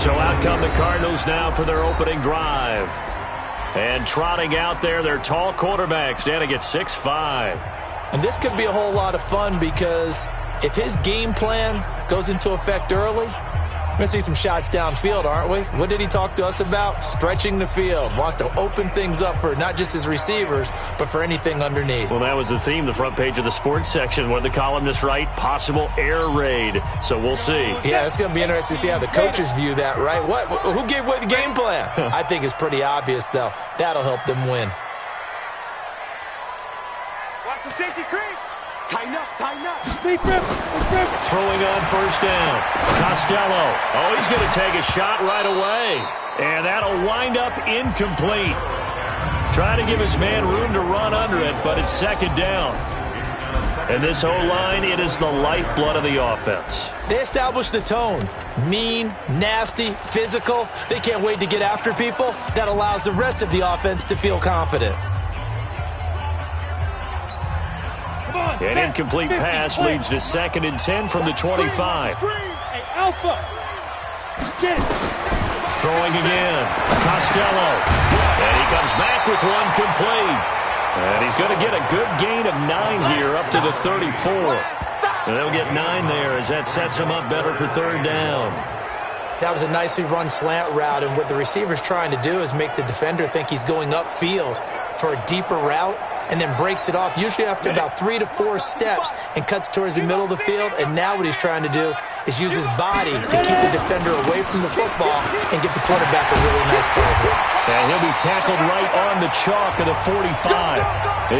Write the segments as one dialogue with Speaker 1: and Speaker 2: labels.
Speaker 1: So out come the Cardinals now for their opening drive. And trotting out there, their tall quarterback standing at 6'5".
Speaker 2: And this could be a whole lot of fun because if his game plan goes into effect early, we're going to see some shots downfield, aren't we? What did he talk to us about? Stretching the field. Wants to open things up for not just his receivers, but for anything underneath.
Speaker 1: Well, that was the theme, the front page of the sports section. What did the columnists write? Possible air raid. So we'll see.
Speaker 2: Yeah, it's going to be interesting to see how the coaches view that, right? Who gave away the game plan? I think it's pretty obvious, though. That'll help them win.
Speaker 3: Watch the safety creep. Tighten up, tighten up.
Speaker 1: Throwing on first down. Costello. Oh, he's going to take a shot right away. And that'll wind up incomplete. Trying to give his man room to run under it, but it's second down. And this O-line, it is the lifeblood of the offense.
Speaker 2: They established the tone. Mean, nasty, physical. They can't wait to get after people. That allows the rest of the offense to feel confident.
Speaker 1: An incomplete pass leads to 2nd and 10 from the 25.
Speaker 3: Hey, Alpha.
Speaker 1: Throwing again. Costello. And he comes back with one complete. And he's going to get a good gain of 9 here up to the 34. And they'll get 9 there as that sets him up better for third down.
Speaker 2: That was a nicely run slant route, and what the receiver's trying to do is make the defender think he's going upfield for a deeper route, and then breaks it off, usually after about 3 to 4 steps, and cuts towards the middle of the field. And now what he's trying to do is use his body to keep the defender away from the football and give the quarterback a really nice target.
Speaker 1: And he'll be tackled right on the chalk of the 45.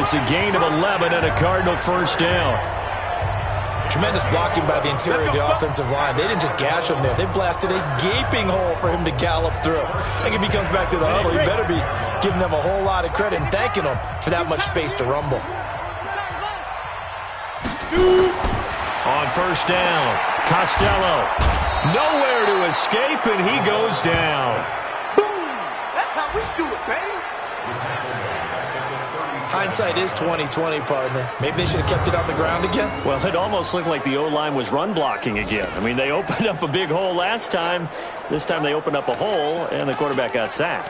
Speaker 1: It's a gain of 11 and a Cardinal first down.
Speaker 2: Tremendous blocking by the interior of the offensive line. They didn't just gash him there. They blasted a gaping hole for him to gallop through. I think if he comes back to the huddle, he better be giving them a whole lot of credit and thanking them for that much space to rumble.
Speaker 1: On first down, Costello. Nowhere to escape, and he goes down.
Speaker 3: Boom! That's how we do it, baby.
Speaker 2: Hindsight is 20/20, partner. Maybe they should have kept it on the ground again.
Speaker 1: Well, it almost looked like the O-line was run blocking again. I mean, they opened up a big hole last time. This time they opened up a hole, and the quarterback got sacked.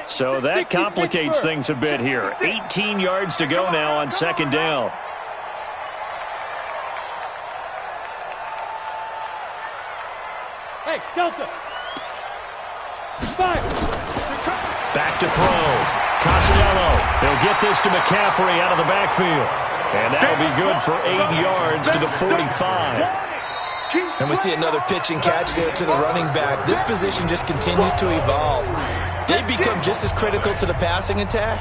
Speaker 1: So that complicates things a bit here. 18 yards to go now on second down.
Speaker 3: Hey, Delta. Fire.
Speaker 1: Back to throw. Costello. He'll get this to McCaffrey out of the backfield. And that'll be good for 8 yards to the 45.
Speaker 2: And we see another pitch and catch there to the running back. This position just continues to evolve. They become just as critical to the passing attack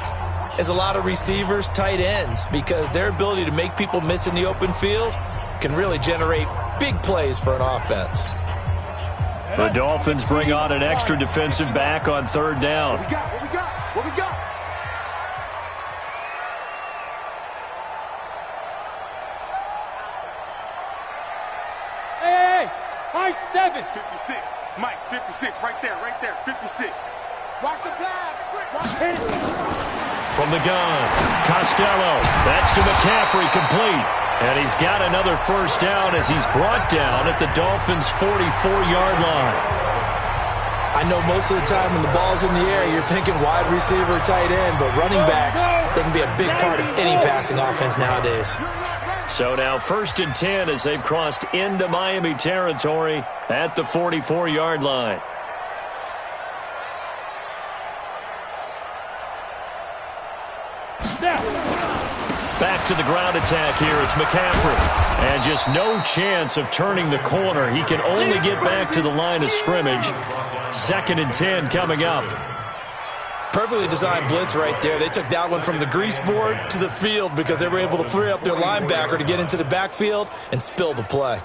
Speaker 2: as a lot of receivers, tight ends, because their ability to make people miss in the open field can really generate big plays for an offense.
Speaker 1: The Dolphins bring on an extra defensive back on third down.
Speaker 3: What we got? What we got? What we got? Hey, high 7. 56. Mike, 56. Right there, 56. Watch the pass. Hit it.
Speaker 1: From the gun, Costello. That's to McCaffrey, complete. And he's got another first down as he's brought down at the Dolphins' 44-yard line.
Speaker 2: I know most of the time when the ball's in the air, you're thinking wide receiver, tight end, but running backs, they can be a big part of any passing offense nowadays.
Speaker 1: So now 1st and 10 as they've crossed into Miami territory at the 44-yard line. Back to the ground attack here. It's McCaffrey. And just no chance of turning the corner. He can only get back to the line of scrimmage. 2nd and 10 coming up.
Speaker 2: Perfectly designed blitz right there. They took that one from the grease board to the field because they were able to free up their linebacker to get into the backfield and spill the play.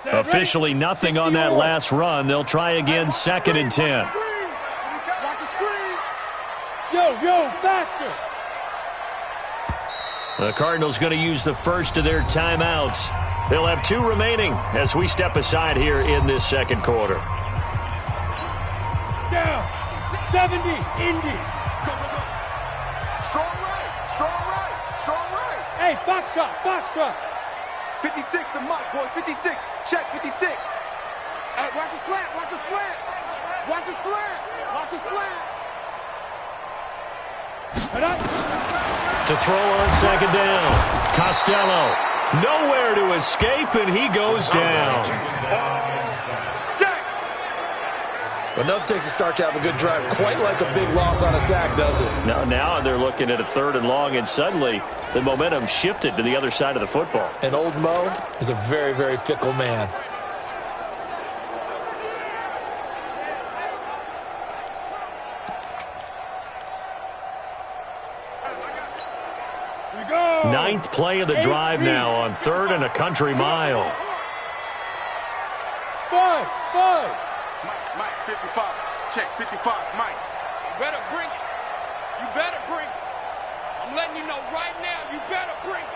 Speaker 1: Officially nothing on that last run. They'll try again 2nd and 10.
Speaker 3: Yo, Yo, faster!
Speaker 1: The Cardinals going to use the first of their timeouts. They'll have 2 remaining as we step aside here in this second quarter.
Speaker 3: Down. 70. Indy.
Speaker 4: Go, go, go. Strong right. Strong right. Strong right.
Speaker 3: Hey, Foxtrot. Foxtrot.
Speaker 4: 56 the mark, boys. 56. Check 56.
Speaker 3: Hey, watch the slant. Watch the slant. Watch the slant. Watch the slant.
Speaker 1: To throw on second down. Costello. Nowhere to escape, and he goes down.
Speaker 2: Enough takes a start to have a good drive. Quite like a big loss on a sack, does it?
Speaker 1: Now they're looking at a 3rd and long, and suddenly the momentum shifted to the other side of the football.
Speaker 2: And old Mo is a very, very fickle man.
Speaker 1: Ninth play of the drive now on 3rd and a country mile.
Speaker 3: 5.
Speaker 4: Mike, 55. Check 55. Mike.
Speaker 3: You better bring it. You better bring it. I'm letting you know right now, you better bring it.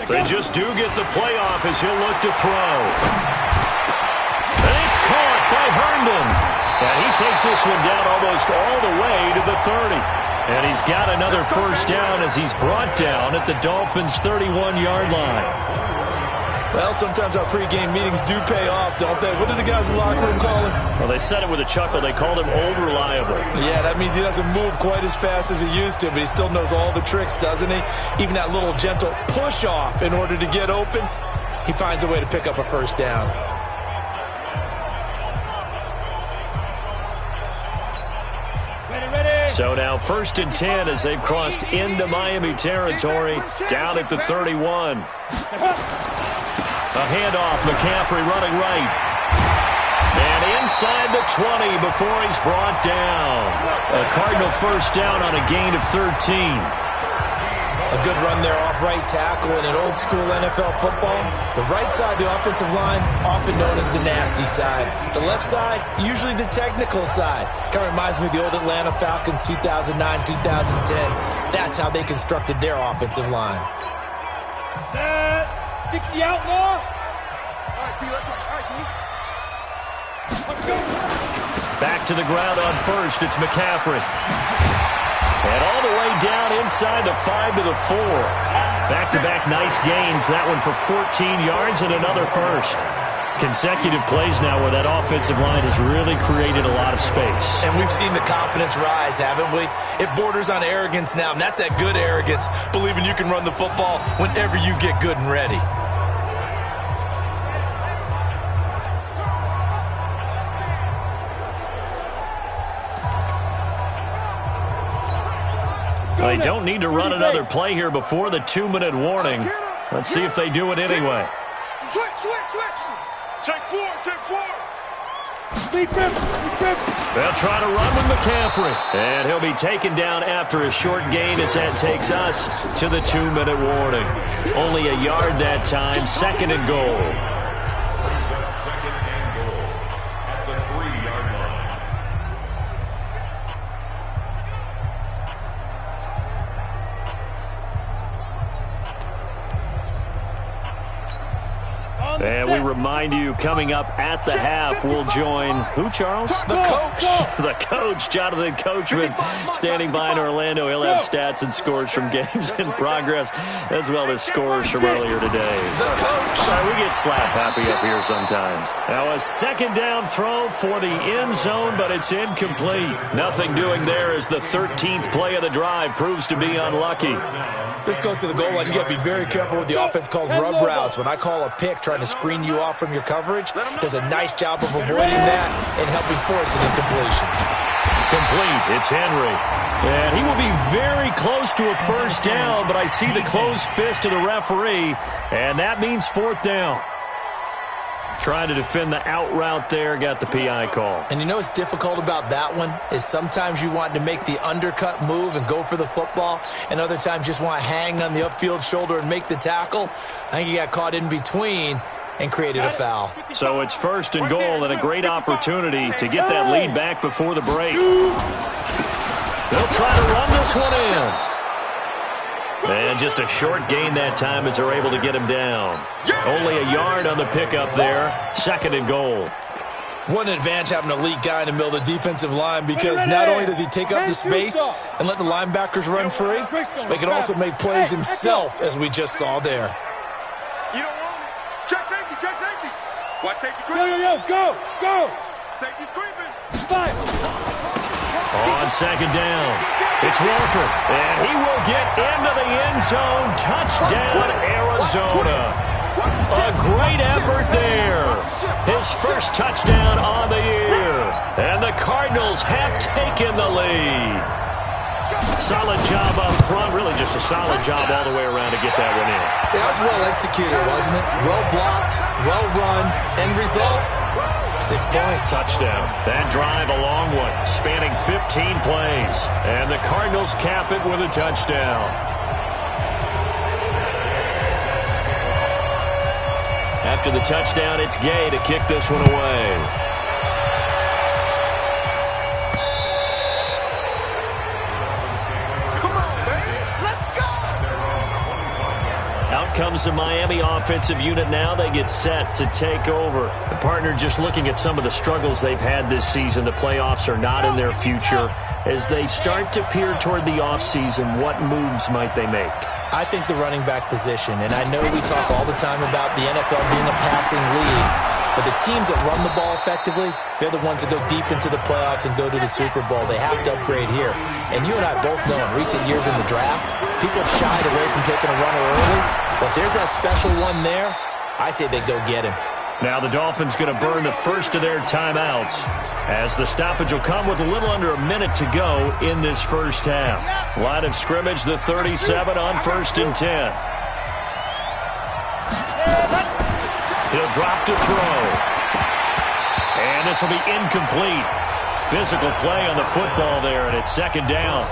Speaker 1: They just do get the playoff as he'll look to throw. And it's caught by Herndon. And he takes this one down almost all the way to the 30. And he's got another first down as he's brought down at the Dolphins' 31-yard line.
Speaker 2: Well, sometimes our pregame meetings do pay off, don't they? What do the guys in the locker room call him?
Speaker 1: Well, they said it with a chuckle. They called him Old Reliable.
Speaker 2: Yeah, that means he doesn't move quite as fast as he used to, but he still knows all the tricks, doesn't he? Even that little gentle push-off in order to get open, he finds a way to pick up a first down.
Speaker 1: So now 1st and 10 as they've crossed into Miami territory, down at the 31. A handoff, McCaffrey running right. And inside the 20 before he's brought down. A Cardinal first down on a gain of 13.
Speaker 2: A good run there off right tackle in an old-school NFL football. The right side, the offensive line, often known as the nasty side. The left side, usually the technical side. Kind of reminds me of the old Atlanta Falcons 2009-2010. That's how they constructed their offensive line.
Speaker 3: 60 outlaw. All right, T, let's go. All right, T. Let's go.
Speaker 1: Back to the ground on first. It's McCaffrey. And all the way down inside the 5 to the 4. Back-to-back nice gains. That one for 14 yards and another first. Consecutive plays now where that offensive line has really created a lot of space.
Speaker 2: And we've seen the confidence rise, haven't we? It borders on arrogance now, and that's that good arrogance, believing you can run the football whenever you get good and ready.
Speaker 1: They don't need to run another play here before the 2-minute warning. Let's see if they do it anyway.
Speaker 3: Switch. Take 4.
Speaker 1: They'll try to run with McCaffrey. And he'll be taken down after a short gain as that takes us to the 2-minute warning. Only a yard that time, 2nd and goal. And we remind remind you, coming up at the half, we'll join who, Charles?
Speaker 2: The coach.
Speaker 1: The coach, Jonathan Coachman, standing by in Orlando. He'll have stats and scores from games in progress, as well as scores from earlier today.
Speaker 2: The coach.
Speaker 1: We get slap happy up here sometimes. Now a second down throw for the end zone, but it's incomplete. Nothing doing there as the 13th play of the drive proves to be unlucky.
Speaker 2: This goes to the goal line. You got to be very careful what the offense calls rub routes. When I call a pick trying to screen you off from your coverage, does a nice job of avoiding that and helping force an incompletion.
Speaker 1: Complete. It's Henry. And he will be very close to a first down, but I see the closed fist of the referee, and that means fourth down. Trying to defend the out route there, got the PI call.
Speaker 2: And you know what's difficult about that one is sometimes you want to make the undercut move and go for the football, and other times just want to hang on the upfield shoulder and make the tackle. I think he got caught in between and created a foul.
Speaker 1: So it's first and goal and a great opportunity to get that lead back before the break. They'll try to run this one in. And just a short gain that time as they're able to get him down. Only a yard on the pickup there. Second and goal.
Speaker 2: What an advantage having an elite guy in the middle of the defensive line, because not only does he take up the space and let the linebackers run free, but he can also make plays himself, as we just saw there.
Speaker 3: You don't want it. Check safety, check safety. Watch safety creeping. Go. Safety's creeping. Five.
Speaker 1: On second down, it's Walker, and he will get into the end zone. Touchdown, Arizona. A great effort there. His first touchdown on the year. And the Cardinals have taken the lead. Solid job up front, really just a solid job all the way around to get that one in.
Speaker 2: That was well executed, wasn't it? Well blocked, well run, end result, 6 points.
Speaker 1: Touchdown. That drive a long one, spanning 15 plays. And the Cardinals cap it with a touchdown. After the touchdown, it's Gay to kick this one away. Out comes the Miami offensive unit now. They get set to take over. The partner just looking at some of the struggles they've had this season. The playoffs are not in their future. As they start to peer toward the offseason, what moves might they make?
Speaker 2: I think the running back position, and I know we talk all the time about the NFL being a passing league, but the teams that run the ball effectively, they're the ones that go deep into the playoffs and go to the Super Bowl. They have to upgrade here. And you and I both know in recent years in the draft, people have shied away from taking a runner early, but there's that special one there. I say they go get him.
Speaker 1: Now the Dolphins going to burn the first of their timeouts as the stoppage will come with a little under a minute to go in this first half. Line of scrimmage, the 37 on 1st and 10. He'll drop to throw. And this will be incomplete. Physical play on the football there, and it's second down.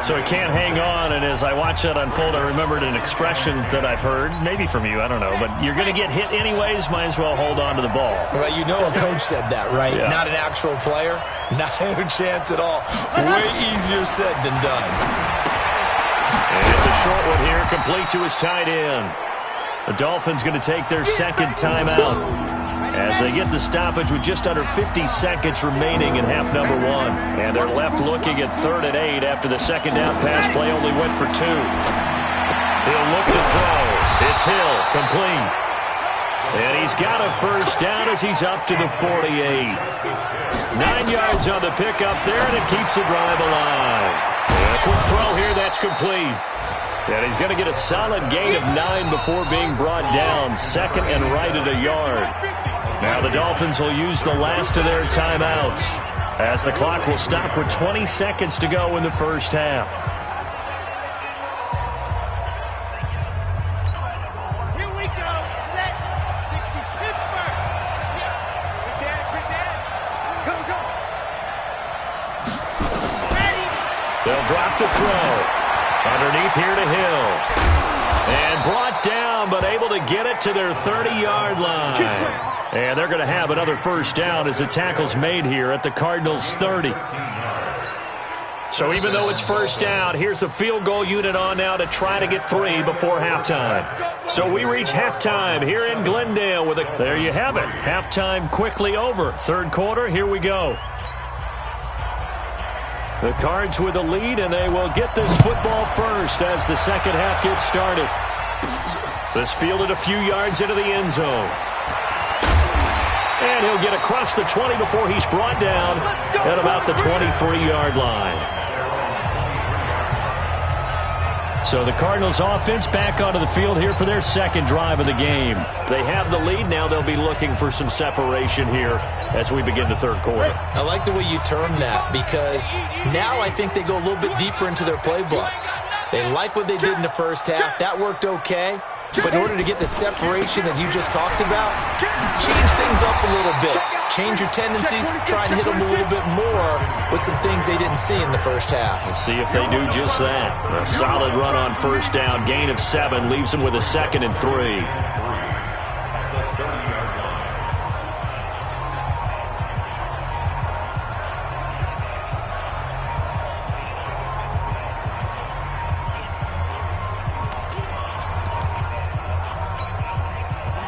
Speaker 1: So he can't hang on, and as I watch that unfold, I remembered an expression that I've heard, maybe from you, I don't know, but you're going to get hit anyways, might as well hold on to the ball.
Speaker 2: Well, you know a coach said that, right?
Speaker 1: Yeah.
Speaker 2: Not an actual player. Not a chance at all. Way easier said than done.
Speaker 1: And it's a short one here, complete to his tight end. The Dolphins going to take their second timeout as they get the stoppage with just under 50 seconds remaining in half number one. And they're left looking at 3rd and 8 after the second down pass play only went for 2. He'll look to throw. It's Hill, complete. And he's got a first down as he's up to the 48. 9 yards on the pickup there, and it keeps the drive alive. And a quick throw here, that's complete. And he's going to get a solid gain of 9 before being brought down. Second and right at a yard. Now the Dolphins will use the last of their timeouts as the clock will stop with 20 seconds to go in the first half.
Speaker 3: Here we go. Set. 60 Pittsburgh. Yeah. Quick dash. Go. Ready.
Speaker 1: They'll drop the throw. Underneath here to Hill. And brought down, but able to get it to their 30-yard line. And they're going to have another first down as the tackle's made here at the Cardinals' 30. So even though it's first down, here's the field goal unit on now to try to get 3 before halftime. So we reach halftime here in Glendale with a... There you have it. Halftime quickly over. Third quarter, here we go. The Cards with the lead, and they will get this football first as the second half gets started. This fielded a few yards into the end zone. And he'll get across the 20 before he's brought down at about the 23-yard line. So the Cardinals offense back onto the field here for their second drive of the game. They have the lead. Now they'll be looking for some separation here as we begin the third quarter.
Speaker 2: I like the way you term that because now I think they go a little bit deeper into their playbook. They like what they did in the first half. That worked okay. But in order to get the separation that you just talked about, change things up a little bit. Change your tendencies, try and hit them a little bit more with some things they didn't see in the first half.
Speaker 1: We'll see if they do just that. A solid run on first down. Gain of 7 leaves them with a 2nd and 3.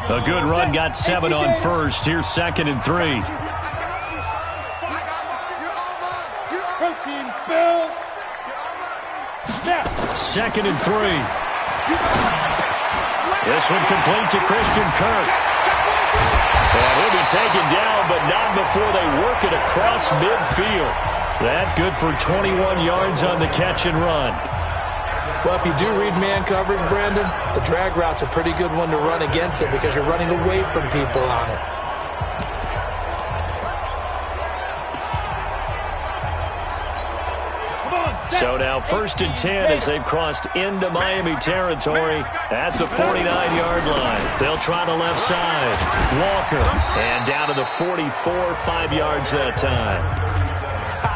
Speaker 1: A good run, got 7 on first. Here's 2nd and 3.
Speaker 3: Protein spill.
Speaker 1: 2nd and 3. This one complete to Christian Kirk. And he'll be taken down, but not before they work it across midfield. That good for 21 yards on the catch and run.
Speaker 2: Well, if you do read man coverage, Brandon, the drag route's a pretty good one to run against it because you're running away from people on it.
Speaker 1: So now 1st and 10 as they've crossed into Miami territory at the 49-yard line. They'll try the left side. Walker. And down to the 44, 5 yards that time.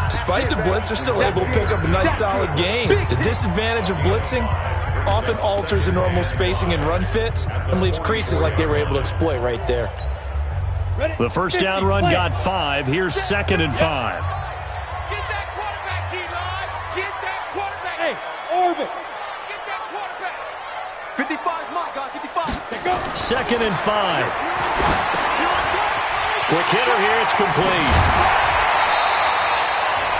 Speaker 2: Despite the blitz, they're still able to pick up a nice solid gain. The disadvantage of blitzing often alters the normal spacing and run fits and leaves creases like they were able to exploit right there.
Speaker 1: The first down run got 5. Here's 2nd and 5.
Speaker 3: Get that quarterback, D-line. Get that quarterback. Hey, Orbit. Get that quarterback.
Speaker 4: 55's my guy, 55.
Speaker 3: Take go.
Speaker 1: 2nd and 5. Quick hitter here. It's complete.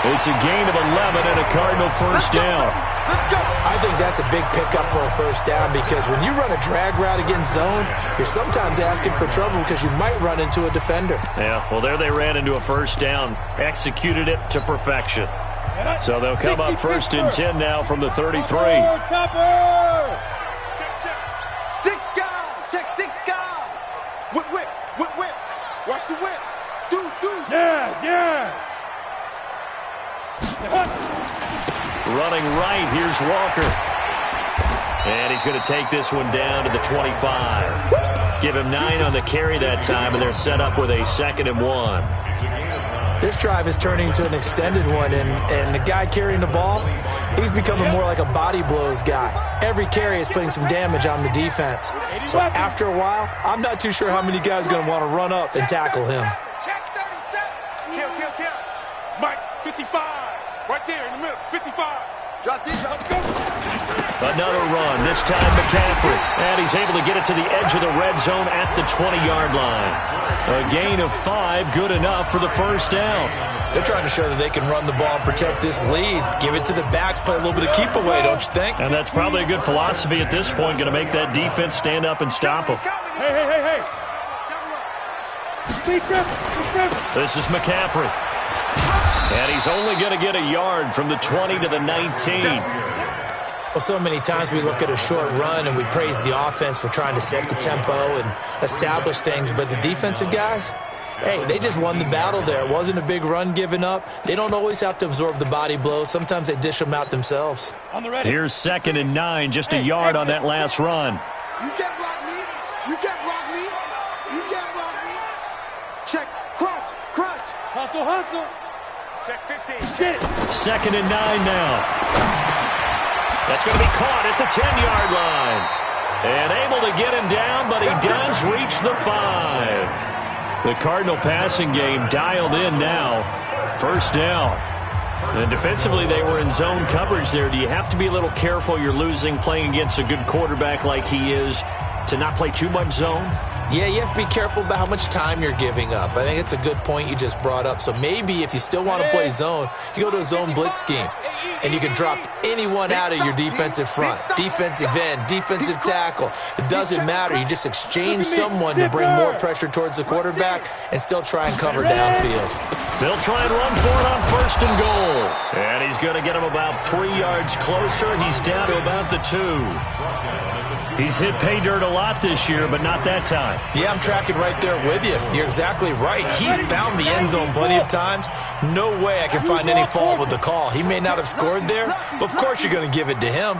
Speaker 1: It's a gain of 11 and a Cardinal first down.
Speaker 2: I think that's a big pickup for a first down because when you run a drag route against zone, you're sometimes asking for trouble because you might run into a defender.
Speaker 1: Yeah, well, there they ran into a first down. Executed it to perfection. So they'll come up 1st and 10 now from the 33.
Speaker 3: Topper!
Speaker 4: Six guys. Check 6 guys. Whip, whip, whip, whip. Watch the whip. Deuce, deuce.
Speaker 3: Yes.
Speaker 1: Running right, here's Walker. And he's going to take this one down to the 25. Give him 9 on the carry that time, and they're set up with a 2nd and 1.
Speaker 2: This drive is turning into an extended one, and the guy carrying the ball, he's becoming more like a body blows guy. Every carry is putting some damage on the defense. So after a while, I'm not too sure how many guys are going to want to run up and tackle him.
Speaker 3: Check 37. Kill.
Speaker 4: Mike, 55. Right there in the middle, 55. Drop this, let's go.
Speaker 1: Another run, this time McCaffrey. And he's able to get it to the edge of the red zone at the 20-yard line. A gain of 5, good enough for the first down.
Speaker 2: They're trying to show that they can run the ball and protect this lead. Give it to the backs, play a little bit of keep away, don't you think?
Speaker 1: And that's probably a good philosophy at this point, going to make that defense stand up and stop them.
Speaker 3: Hey.
Speaker 1: This is McCaffrey. And he's only going to get a yard from the 20 to the 19.
Speaker 2: Well, so many times we look at a short run and we praise the offense for trying to set the tempo and establish things, but the defensive guys, hey, they just won the battle there. It wasn't a big run given up. They don't always have to absorb the body blows. Sometimes they dish them out themselves.
Speaker 1: Here's 2nd and 9, just a yard on that last run.
Speaker 4: You can't block me. You can't block me. You can't block me. Check, crunch.
Speaker 3: Hustle. Check 15. Get it.
Speaker 1: 2nd and 9 now. That's going to be caught at the 10-yard line. And able to get him down, but he does reach the 5. The Cardinal passing game dialed in now. First down. And defensively, they were in zone coverage there. Do you have to be a little careful? You're losing playing against a good quarterback like he is to not play too much zone?
Speaker 2: Yeah, you have to be careful about how much time you're giving up. I think it's a good point you just brought up. So maybe if you still want to play zone, you go to a zone blitz scheme. And you can drop anyone out of your defensive front. Defensive end, defensive tackle. It doesn't matter. You just exchange someone to bring more pressure towards the quarterback and still try and cover downfield.
Speaker 1: They'll try and run for it on 1st and goal. And he's going to get him about 3 yards closer. He's down to about the 2. He's hit pay dirt a lot this year, but not that time.
Speaker 2: Yeah, I'm tracking right there with you. You're exactly right. He's found the end zone plenty of times. No way I can find any fault with the call. He may not have scored there, but of course you're going to give it to him.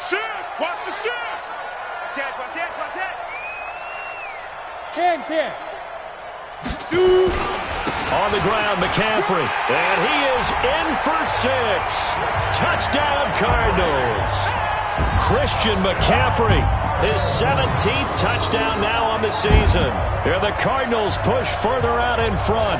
Speaker 3: Shift! Watch the shift! Watch it! Can. Shoot!
Speaker 1: On the ground, McCaffrey. And he is in for 6. Touchdown, Cardinals. Christian McCaffrey, his 17th touchdown now on the season. Here the Cardinals push further out in front.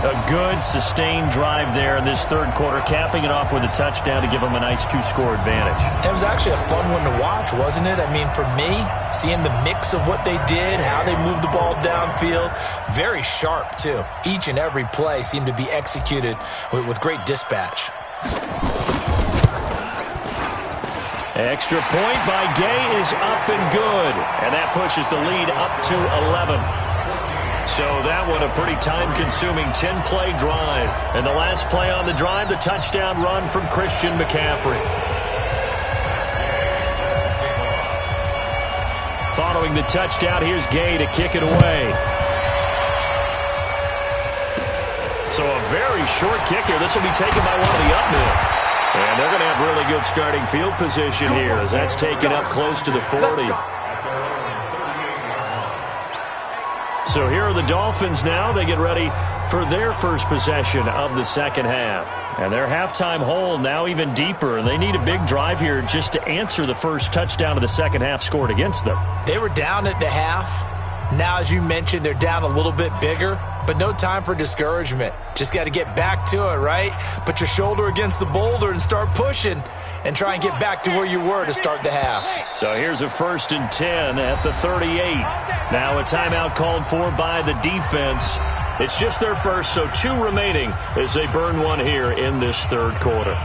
Speaker 1: A good, sustained drive there in this 3rd quarter, capping it off with a touchdown to give them a nice 2-score advantage.
Speaker 2: It was actually a fun one to watch, wasn't it? I mean, for me, seeing the mix of what they did, how they moved the ball downfield, very sharp, too. Each and every play seemed to be executed with great dispatch.
Speaker 1: Extra point by Gay is up and good. And that pushes the lead up to 11. So that one a pretty time-consuming 10-play drive. And the last play on the drive, the touchdown run from Christian McCaffrey. Following the touchdown, here's Gay to kick it away. So a very short kick here. This will be taken by one of the up men. And they're going to have really good starting field position here as that's taken up close to the 40. So here are the Dolphins now. They get ready for their first possession of the second half. And their halftime hole now even deeper. And they need a big drive here just to answer the first touchdown of the second half scored against them.
Speaker 2: They were down at the half. Now, as you mentioned, they're down a little bit bigger. But no time for discouragement. Just got to get back to it, right? Put your shoulder against the boulder and start pushing and try and get back to where you were to start the half.
Speaker 1: So here's a 1st and 10 at the 38. Now a timeout called for by the defense. It's just their first, so 2 remaining as they burn one here in this 3rd quarter.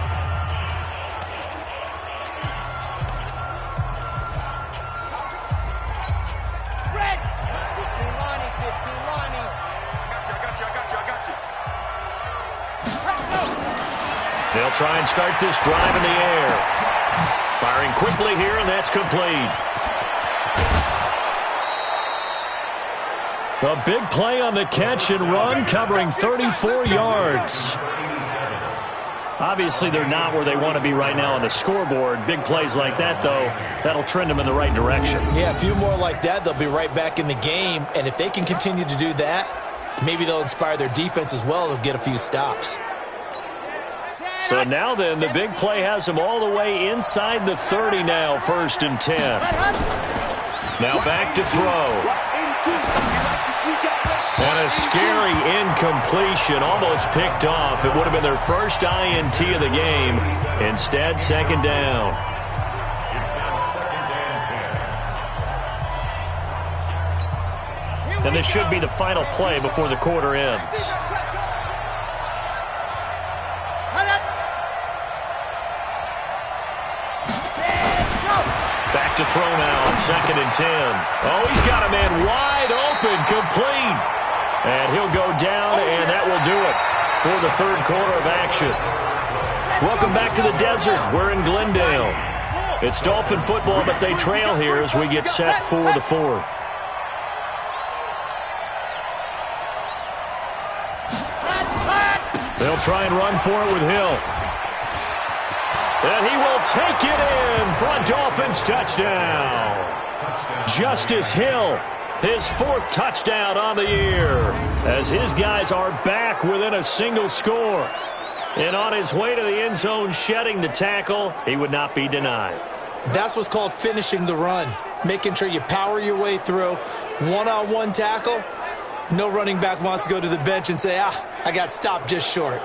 Speaker 1: They'll try and start this drive in the air. Firing quickly here, and that's complete. A big play on the catch and run, covering 34 yards. Obviously, they're not where they want to be right now on the scoreboard. Big plays like that, though, that'll trend them in the right direction.
Speaker 2: Yeah, a few more like that, they'll be right back in the game. And if they can continue to do that, maybe they'll inspire their defense as well. They'll get a few stops.
Speaker 1: So now then, the big play has them all the way inside the 30 now, 1st and 10. Now back to throw. And a scary incompletion, almost picked off. It would have been their first INT of the game. Instead, 2nd down. And this should be the final play before the quarter ends. Back to throw now on 2nd and 10. Oh, he's got a man wide open, complete. And he'll go down, and that will do it for the 3rd quarter of action. Welcome back to the desert. We're in Glendale. It's Dolphin football, but they trail here as we get set for the 4th. They'll try and run for it with Hill. And he will take it in for a Dolphins touchdown. Justice Hill, his 4th touchdown on the year, as his guys are back within a single score. And on his way to the end zone, shedding the tackle, he would not be denied.
Speaker 2: That's what's called finishing the run, making sure you power your way through. One-on-one tackle, no running back wants to go to the bench and say, I got stopped just short.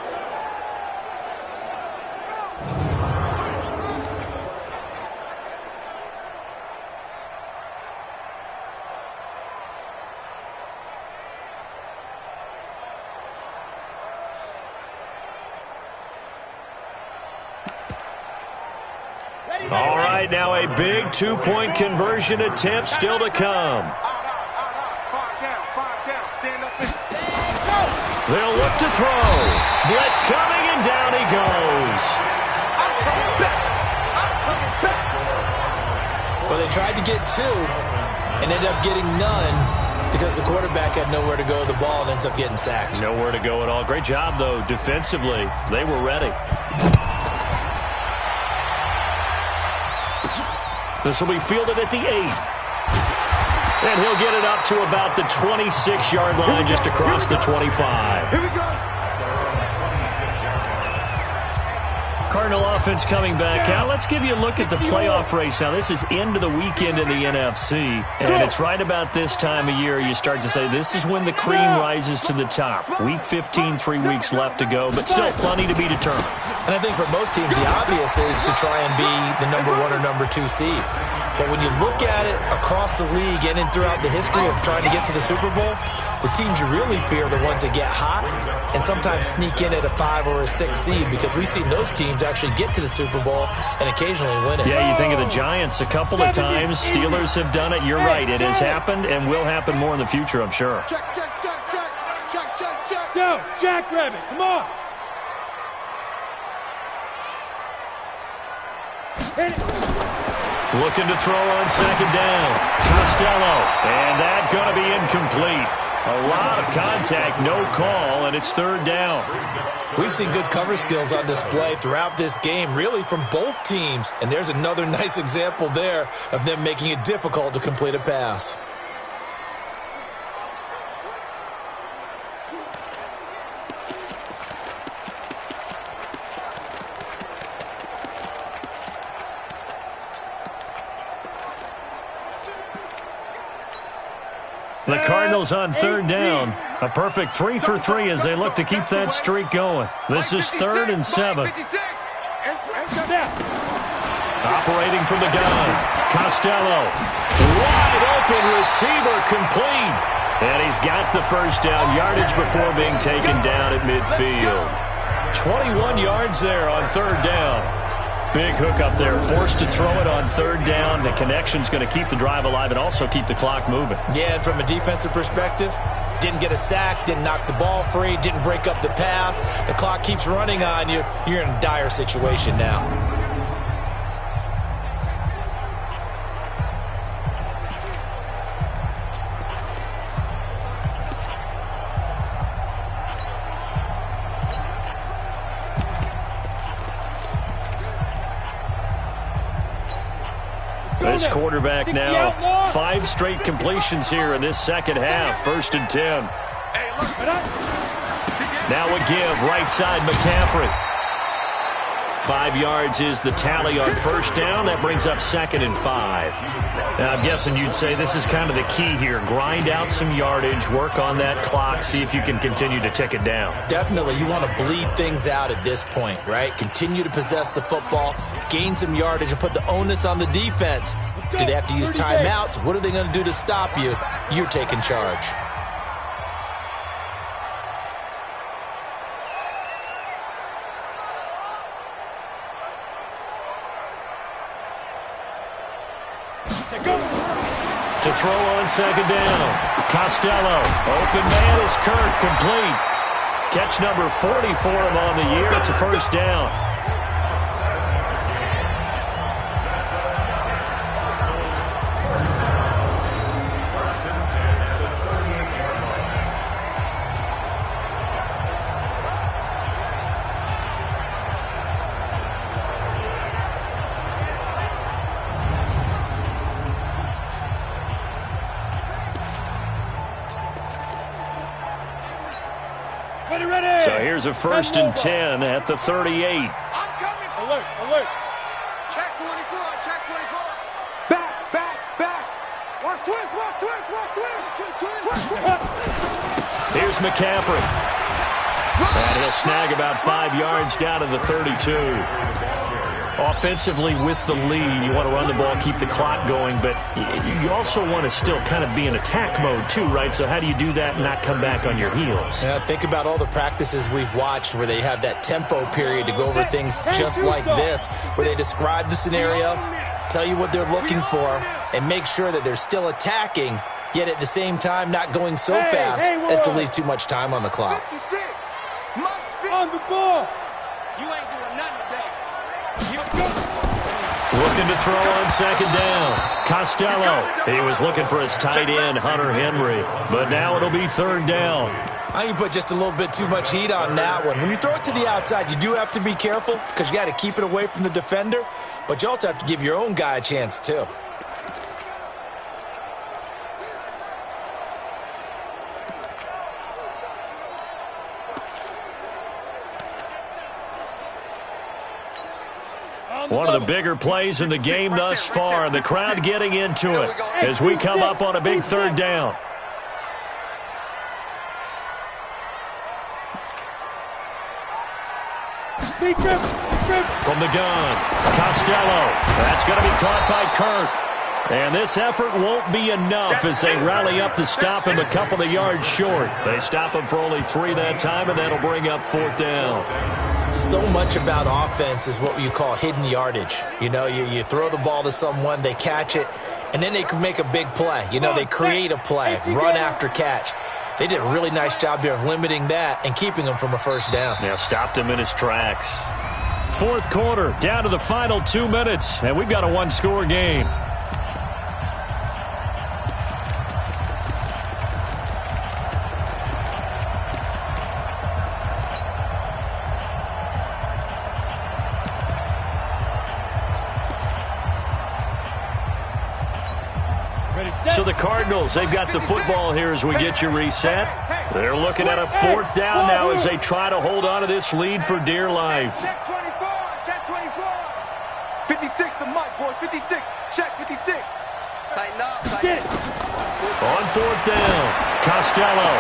Speaker 1: All right, now a big two-point conversion attempt still to come. They'll look to throw. Blitz coming, and down he goes.
Speaker 2: Well, they tried to get two and ended up getting none because the quarterback had nowhere to go with the ball and ends up getting sacked.
Speaker 1: Nowhere to go at all. Great job, though, defensively. They were ready. This will be fielded at the 8. And he'll get it up to about the 26-yard line, just across the 25.
Speaker 3: Here we go.
Speaker 1: Cardinal offense coming back out. Let's give you a look at the playoff race. Now, this is into the weekend in the NFC, and it's right about this time of year you start to say this is when the cream rises to the top. Week 15, 3 weeks left to go, but still plenty to be determined.
Speaker 2: And I think for most teams, the obvious is to try and be the number 1 or number 2 seed. But when you look at it across the league and throughout the history of trying to get to the Super Bowl, the teams you really fear are the ones that get hot and sometimes sneak in at a 5 or a 6 seed, because we've seen those teams actually get to the Super Bowl and occasionally win it.
Speaker 1: Yeah, you think of the Giants a couple of times. Steelers have done it. You're right. It has happened and will happen more in the future, I'm sure.
Speaker 3: Check, check, check, check. Check, check, check.
Speaker 4: Yo, Jackrabbit, come on. Hit it.
Speaker 1: Looking to throw on second down. Costello. And that's going to be incomplete. A lot of contact, no call, and it's third down.
Speaker 2: We've seen good cover skills on display throughout this game, really from both teams. And there's another nice example there of them making it difficult to complete a pass.
Speaker 1: The Cardinals on third down. A perfect 3 for 3 as they look to keep that streak going. This is 3rd and 7. Operating from the gun. Costello. Wide open receiver complete. And he's got the first down yardage before being taken down at midfield. 21 yards there on third down. Big hook up there, forced to throw it on third down. The connection's going to keep the drive alive and also keep the clock moving.
Speaker 2: Yeah, and from a defensive perspective, didn't get a sack, didn't knock the ball free, didn't break up the pass. The clock keeps running on you. You're in a dire situation now.
Speaker 1: This quarterback now, 5 straight completions here in this second half. 1st and 10. Now a give, right side McCaffrey. 5 yards is the tally on first down. That brings up 2nd and 5. Now I'm guessing you'd say this is kind of the key here. Grind out some yardage, work on that clock, see if you can continue to tick it down.
Speaker 2: Definitely, you want to bleed things out at this point, right? Continue to possess the football, gain some yardage, and put the onus on the defense. Do they have to use timeouts? What are they going to do to stop you? You're taking charge.
Speaker 1: To throw on second down. Costello. Open man is Kirk, complete. Catch number 40 for him on the year. It's a first down. So here's a 1st and 10 at the 38.
Speaker 3: I'm coming. Alert, alert. Check 24, check 24. Back, back, back. Watch twist, watch twist, watch twist.
Speaker 1: Here's McCaffrey. And he'll snag about 5 yards down to the 32. Offensively with the lead, you want to run the ball, keep the clock going, but you also want to still kind of be in attack mode too, right? So how do you do that and not come back on your heels?
Speaker 2: Yeah, think about all the practices we've watched where they have that tempo period to go over things just like this, where they describe the scenario, tell you what they're looking for, and make sure that they're still attacking, yet at the same time not going so fast as to leave too much time on the clock.
Speaker 4: 56. On the ball. You ain't doing nothing today.
Speaker 1: Looking to throw on second down. Costello. He was looking for his tight end, Hunter Henry. But now it'll be third down.
Speaker 2: I think you put just a little bit too much heat on that one. When you throw it to the outside, you do have to be careful because you got to keep it away from the defender. But you also have to give your own guy a chance, too.
Speaker 1: One of the bigger plays in the game thus far, and the crowd getting into it as we come up on a big third down. From the gun, Costello. That's going to be caught by Kirk. And this effort won't be enough as they rally up to stop him a couple of yards short. They stop him for only 3 that time, and that'll bring up fourth down.
Speaker 2: So much about offense is what you call hidden yardage. You know, you throw the ball to someone, they catch it, and then they can make a big play. You know, they create a play, run after catch. They did a really nice job there of limiting that and keeping him from a first down.
Speaker 1: Yeah, stopped him in his tracks. Fourth quarter, down to the final 2 minutes, and we've got a one-score game. So the Cardinals, they've got the football here as we get you reset. They're looking at a fourth down now as they try to hold on to this lead for dear life.
Speaker 4: Check 24, check 24. 56, the mic, boys, 56, check 56. Tighten up, tighten up.
Speaker 1: On fourth down, Costello.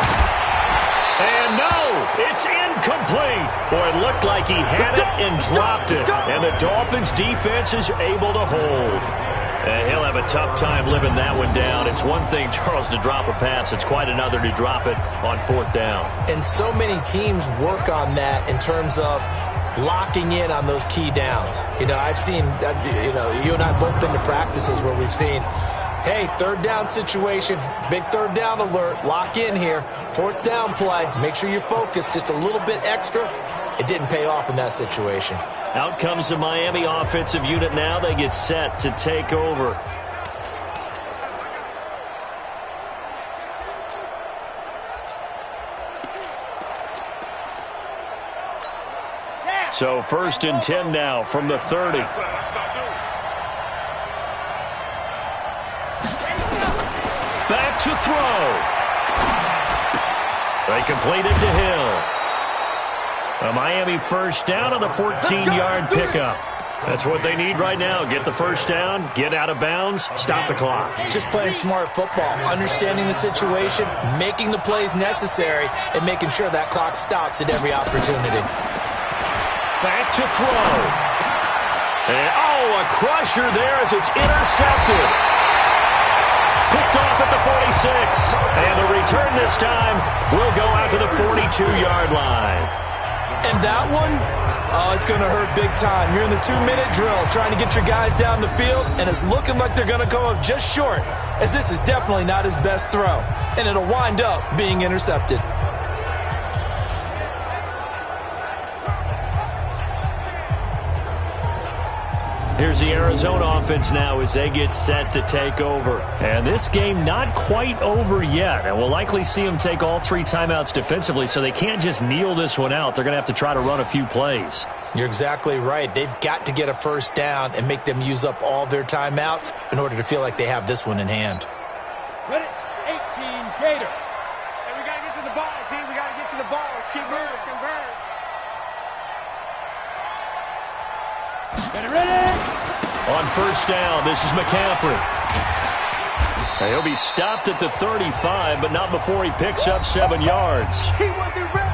Speaker 1: And no, it's incomplete. Boy, it looked like he had it and dropped it. And the Dolphins' defense is able to hold. And he'll have a tough time living that one down. It's one thing, Charles, to drop a pass. It's quite another to drop it on fourth down. And so many teams work on that in terms of locking in on those key downs. You know, I've seen, you and I both been to practices where we've seen, hey, third down situation, big third down alert, lock in here, fourth down play, make sure you're focused just a little bit extra. It didn't pay off in that situation. Out comes the Miami offensive unit now. They get set to take over. So 1st and 10 now from the 30. Back to throw. They complete it to Hill. A Miami first down on the 14-yard pickup. That's what they need right now. Get the first down, get out of bounds, stop the clock. Just playing smart football, understanding the situation, making the plays necessary, and making sure that clock stops at every opportunity. Back to throw. And, a crusher there as it's intercepted. Picked off at the 46. And the return this time will go out to the 42-yard line. And that one, it's going to hurt big time. You're in the 2-minute drill trying to get your guys down the field, and it's looking like they're going to go up just short, as this is definitely not his best throw. And it'll wind up being intercepted. Here's the Arizona offense now as they get set to take over. And this game not quite over yet. And we'll likely see them take all 3 timeouts defensively, so they can't just kneel this one out. They're going to have to try to run a few plays. You're exactly right. They've got to get a first down and make them use up all their timeouts in order to feel like they have this one in hand.
Speaker 4: Ready? 18, Gator. Hey, we got to get to the ball, team. We got to get to the ball. Let's keep moving. Ready?
Speaker 1: On first down, this is McCaffrey. Now, he'll be stopped at the 35, but not before he picks up 7 yards.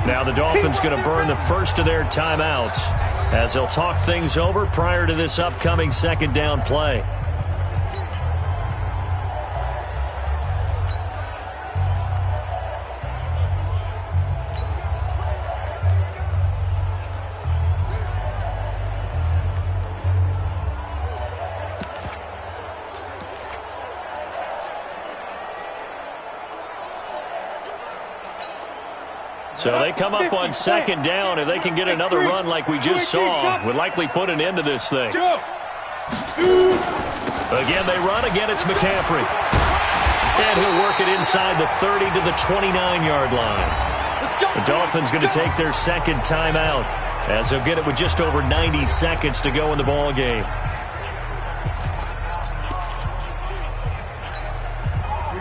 Speaker 1: Now the Dolphins going to burn the first of their timeouts as he'll talk things over prior to this upcoming second down play. So they come up on second down. If they can get another run like we just saw, would likely put an end to this thing. Again, they run. Again, it's McCaffrey. And he'll work it inside the 30 to the 29-yard line. The Dolphins going to take their second timeout as they'll get it with just over 90 seconds to go in the ball game.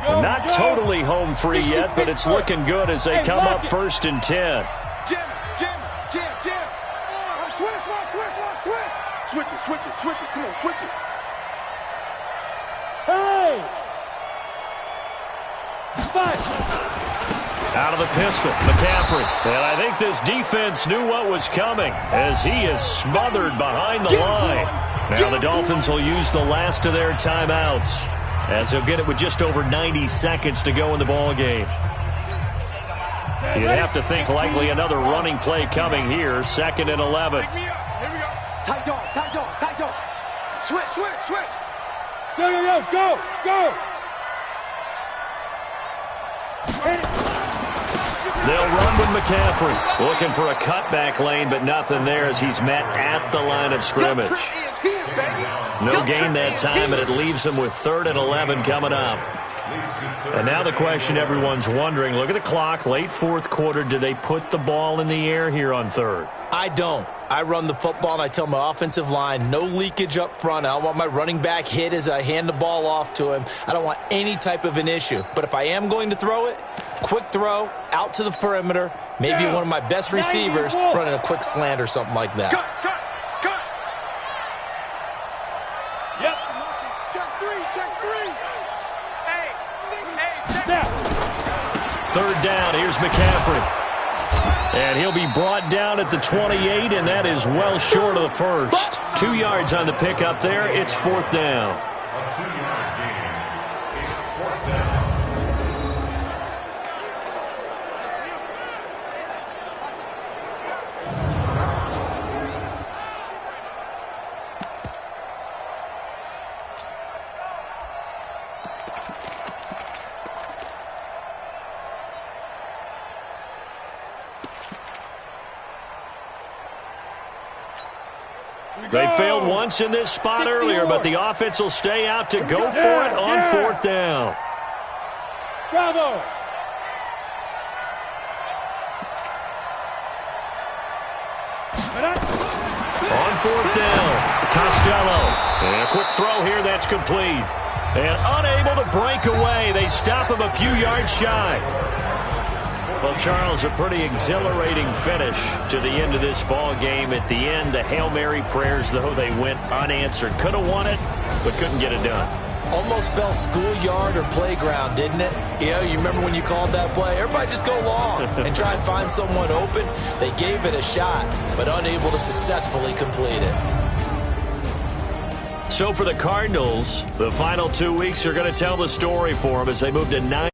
Speaker 1: Not totally home free yet, but it's looking good as they come up 1st and 10.
Speaker 4: Jim. Switch it. Come on, switch it.
Speaker 3: Hey! Five.
Speaker 1: Out of the pistol, McCaffrey. And I think this defense knew what was coming as he is smothered behind the line. Now the Dolphins will use the last of their timeouts as they'll get it with just over 90 seconds to go in the ball game. You'd have to think likely another running play coming here, 2nd and 11.
Speaker 4: Here we go. Tight dog. Switch.
Speaker 3: Go.
Speaker 1: They'll run with McCaffrey. Looking for a cutback lane, but nothing there as he's met at the line of scrimmage. No gain that time, and it leaves him with 3rd and 11 coming up. And now the question everyone's wondering, look at the clock, late 4th quarter, do they put the ball in the air here on 3rd?
Speaker 2: I don't. I run the football, and I tell my offensive line, no leakage up front. I don't want my running back hit as I hand the ball off to him. I don't want any type of an issue. But if I am going to throw it, quick throw, out to the perimeter, maybe one of my best receivers running a quick slant or something like that.
Speaker 4: Cut.
Speaker 3: Yep.
Speaker 4: Check three. Hey,
Speaker 3: Snap.
Speaker 1: 3rd down, here's McCaffrey. And he'll be brought down at the 28, and that is well short of the first. 2 yards on the pickup there. It's 4th down. They failed once in this spot earlier, but the offense will stay out to go for it on 4th down.
Speaker 3: Bravo.
Speaker 1: On 4th down, Costello. And a quick throw here that's complete. And unable to break away. They stop him a few yards shy. Well, Charles, a pretty exhilarating finish to the end of this ball game. At the end, the Hail Mary prayers, though, they went unanswered. Could have won it, but couldn't get it done.
Speaker 2: Almost fell schoolyard or playground, didn't it? You remember when you called that play? Everybody just go long and try and find someone open. They gave it a shot, but unable to successfully complete it.
Speaker 1: So for the Cardinals, the final 2 weeks are going to tell the story for them as they move to 9.